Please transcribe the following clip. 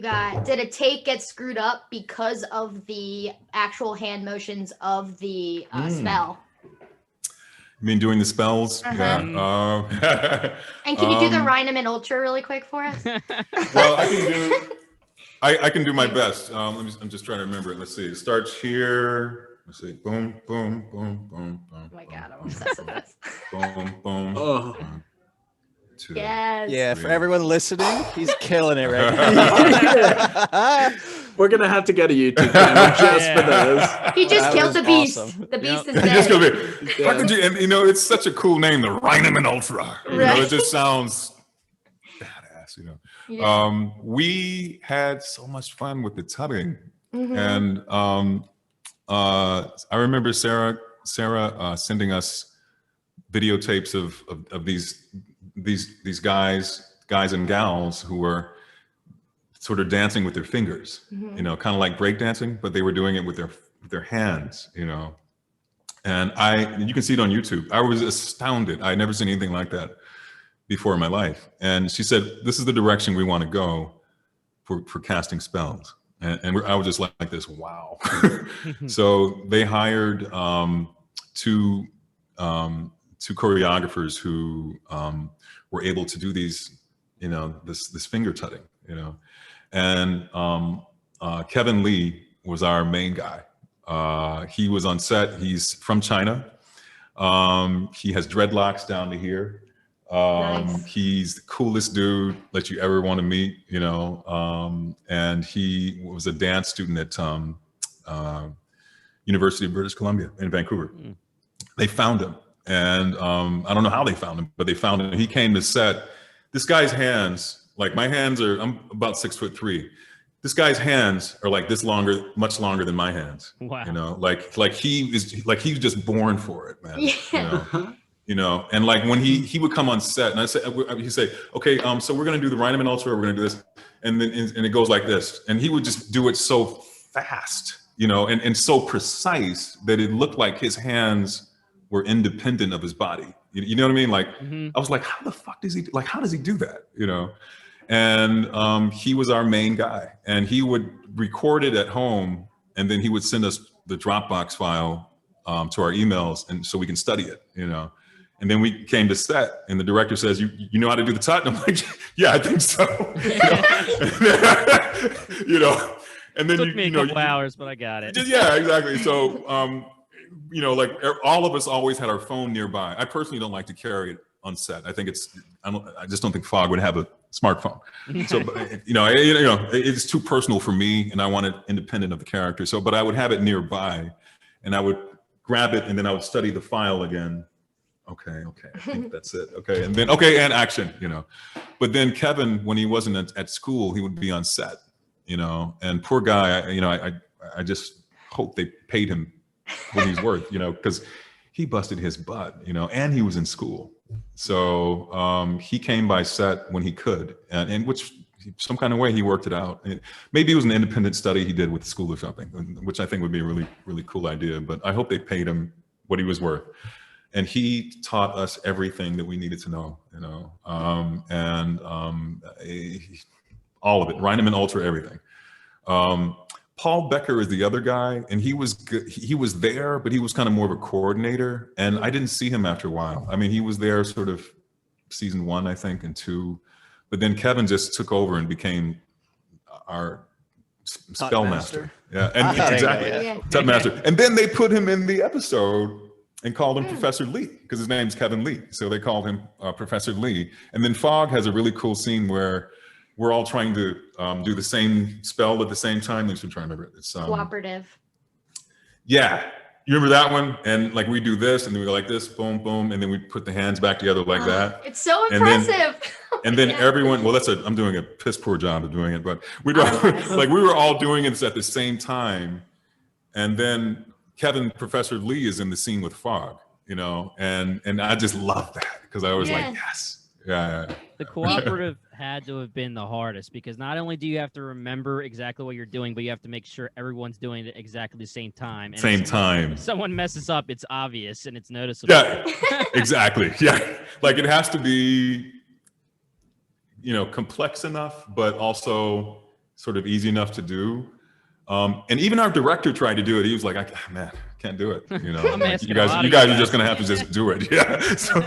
did a take get screwed up because of the actual hand motions of the spell? You mean doing the spells? Yeah. And can you do the Rhinemann Ultra really quick for us? Well, I can do my best. I'm just trying to remember it. Let's see. It starts here. Let's see. Boom, boom, boom, boom, boom. Oh my God, I'm obsessed with this. Boom, boom. Oh. 1, 2. Yes. Yeah, for everyone listening, he's killing it right now. We're gonna have to get a YouTube channel just for those. He just killed the beast. awesome. The beast is He dead. just goes, how could you? And it's such a cool name, the Rhinemann Ultra. It just sounds badass. Yeah. We had so much fun with the tutting, and I remember Sarah sending us videotapes of these guys and gals who were sort of dancing with their fingers, kind of like break dancing, but they were doing it with their hands, And you can see it on YouTube. I was astounded. I had never seen anything like that before in my life. And she said, "This is the direction we want to go for casting spells." And I was just like this, wow. So they hired two choreographers who were able to do these, this finger tutting, And Kevin Lee was our main guy. He was on set. He's from China. He has dreadlocks down to here. Nice. He's the coolest dude that you ever want to meet, and he was a dance student at University of British Columbia in Vancouver. They found him, and I don't know how they found him, but they found him. He came to set. This guy's hands, like my hands I'm about 6'3". This guy's hands are like this longer, much longer than my hands. Wow. Like he's just born for it, man. Yeah. And like when he would come on set, and he'd say, okay, so we're gonna do the Rhinemann Ultra, we're gonna do this, and then and it goes like this, and he would just do it so fast, and so precise that it looked like his hands were independent of his body. You know what I mean? Like I was like, how the fuck does he do that? And he was our main guy, and he would record it at home, and then he would send us the Dropbox file to our emails, and so we can study it, And then we came to set, and the director says, "You know how to do the tut?" And I'm like, "Yeah, I think so." And then Took me a couple hours, but I got it. Yeah, exactly. So, like all of us always had our phone nearby. I personally don't like to carry it on set. I think I just don't think Fogg would have a smartphone. So, it's too personal for me, and I want it independent of the character. So, but I would have it nearby, and I would grab it, and then I would study the file again. Okay, I think that's it. Okay, and then and action, But then Kevin, when he wasn't at school, he would be on set, And poor guy, I just hope they paid him what he's worth, because he busted his butt, and he was in school. So he came by set when he could, and which some kind of way he worked it out. Maybe it was an independent study he did with the school or something, which I think would be a really, really cool idea. But I hope they paid him what he was worth. And he taught us everything that we needed to know, all of it, Rhinemann Ultra, everything. Paul Becker is the other guy, and he was good. He was there, but he was kind of more of a coordinator, and I didn't see him after a while. I mean, he was there sort of season 1, I think, and 2, but then Kevin just took over and became our spell master. Yeah, and exactly, tut master. And then they put him in the episode and called him Professor Lee, because his name's Kevin Lee. So they called him Professor Lee. And then Fogg has a really cool scene where we're all trying to do the same spell at the same time. I'm trying to remember it. It's Cooperative. Yeah, you remember that one? And like we do this, and then we go like this, boom, boom, and then we put the hands back together like that. It's so impressive. And then everyone, well, I'm doing a piss poor job of doing it, but we were all doing it at the same time. And then Kevin, Professor Lee, is in the scene with Fogg, and I just love that, because I was like, yes. Yeah. The cooperative had to have been the hardest, because not only do you have to remember exactly what you're doing, but you have to make sure everyone's doing it at exactly the same time. And if someone messes up, it's obvious and it's noticeable. Yeah, exactly. Yeah. Like it has to be, complex enough, but also sort of easy enough to do. And even our director tried to do it. He was like, man, can't do it. You know, like, you guys are just gonna have to just do it. Yeah. So